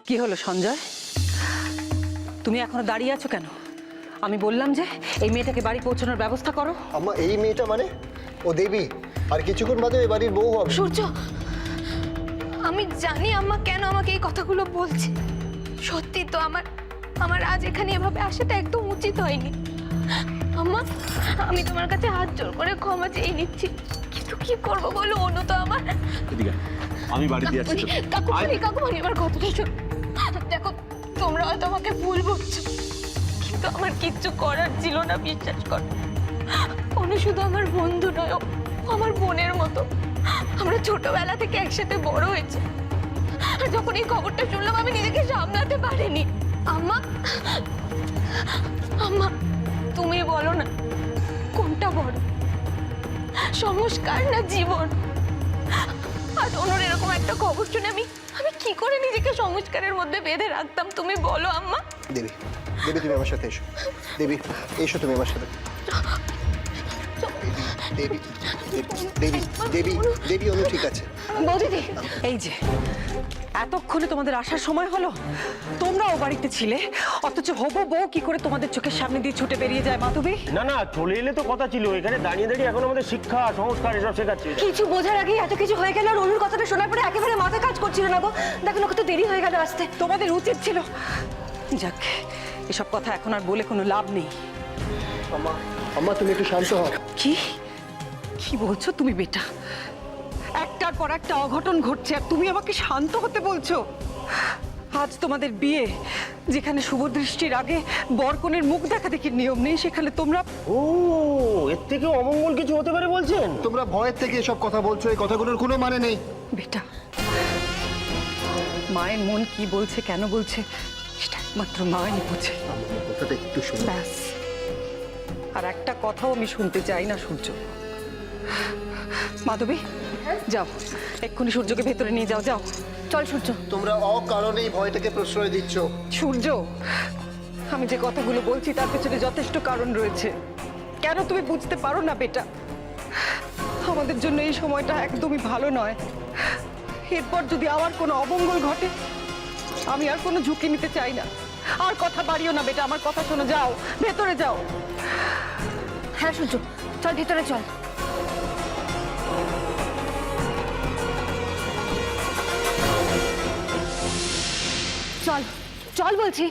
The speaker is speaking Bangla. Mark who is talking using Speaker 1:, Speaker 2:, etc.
Speaker 1: কি হলো সঞ্জয়, তুমি এখনো দাঁড়িয়ে আছো কেন? আমি বললাম যে এই মেয়েটাকে বাড়ি পৌঁছানোর ব্যবস্থা করো।
Speaker 2: আম্মা এই মেয়েটা মানে ও দেবী, আর কিছুক্ষণ বাদে এই বাড়ির বউ হবে।
Speaker 3: সূর্য, আমি জানি আম্মা কেন আমাকে এই কথাগুলো বলছে। সত্যি তো আমার আজ এখানে এভাবে আসাটা একদম উচিত হয়নি। আম্মা, আমি তোমার কাছে হাত জোর করে ক্ষমা চেয়ে নিচ্ছি, কিন্তু কি করব বলো? অনু তো আমার।
Speaker 4: এদিকে আমি বাড়িতে যাচ্ছি।
Speaker 3: কাকুমণি আমার কথাটা শোনো। দেখো, তোমরা হয়তো আমাকে ভুল বুঝছো, কিন্তু আমার কিচ্ছু করার ছিল না, বিশ্বাস করো। অনু শুধু আমার বন্ধু নয়, ও আমার বোনের মতো। আমরা ছোটবেলা থেকে একসাথে বড় হয়েছে। আর যখন এই খবরটা শুনলাম আমি নিজেকে সামলাতে পারিনি। আম্মা, আম্মা তুমি বলো না কোনটা বড়, সংস্কার না জীবন? আর অনুর এরকম একটা খবর শুনে আমি কি করে নিজেকে সংস্কারের মধ্যে বেঁধে রাখতাম, তুমি বলো আম্মা।
Speaker 2: দেবী, দেবী তুমি আমার সাথে এসো। দেবী এসো তুমি আমার সাথে। দেবী দেবী দেবী দেবী অনু ঠিক আছে।
Speaker 3: বৌদিদি,
Speaker 1: এই যে এতক্ষণে তোমাদের আসার সময় হলো, তোমরাও বাড়িতে ছিলে, অথচ হবু বউ কি করে তোমাদের চোখের সামনে দিয়ে ছুটে বেরিয়ে যায় মাধবী?
Speaker 4: না না, চলে এলে তো কথা ছিল, এখানে দাঁড়িয়ে দাঁড়িয়ে এখন আমাদের শিক্ষা সংস্কার এসব শেখাচ্ছে।
Speaker 5: কিছু বোঝার আগে এত কিছু হয়ে গেল, আর অনুর কথাটা শোনার পরে একেবারে মাথা কাজ করছিল না গো। দেখো না কত দেরি হয়ে গেল আসতে।
Speaker 1: তোমাদের উচিত ছিল। যাক, এসব কথা এখন আর বলে কোনো লাভ নেই।
Speaker 2: আম্মা, আম্মা তুমি একটু শান্ত হও।
Speaker 1: কি কি বলছো তুমি বেটা? একটার পর একটা অঘটন ঘটছে আর তুমি আমাকে শান্ত হতে বলছো? আজ তোমাদের বিয়ে, যেখানে শুভ দৃষ্টির আগে বরকনের মুখ দেখা দেখির নিয়ম নেই, সেখানে তোমরা।
Speaker 4: ও, এর থেকে অমঙ্গল কিছু হতে পারে বলছেন?
Speaker 2: তোমরা ভয়ের থেকে এসব কথা বলছো, এই কথাগুলোর কোনো মানে নেই।
Speaker 1: বেটা, মায়ের মন কি বলছে, কেন বলছে, সেটা একমাত্র মাই বোঝে।
Speaker 2: কথাটা একটু শোনো।
Speaker 1: ব্যাস, আর একটা কথাও আমি শুনতে চাই না সূর্য। মাধবী, যাও এক্ষুনি সূর্যকে ভেতরে নিয়ে যাও। যাও,
Speaker 5: চল সূর্য।
Speaker 2: তোমরা অকারণেই ভয়টাকে প্রশ্রয় দিচ্ছ।
Speaker 1: সূর্য, আমি যে কথাগুলো বলছি তার পেছনে যথেষ্ট কারণ রয়েছে। কেন তুমি বুঝতে পারো না বেটা? আমাদের জন্য এই সময়টা একদমই ভালো নয়। এরপর যদি আবার কোনো অমঙ্গল ঘটে, আমি আর কোনো ঝুঁকি নিতে চাই না। আর কথা বাড়িও না বেটা, আমার কথা শোনো। যাও, ভেতরে যাও।
Speaker 5: হ্যাঁ সূর্য, চল ভিতরে চল। চল চল বলছি।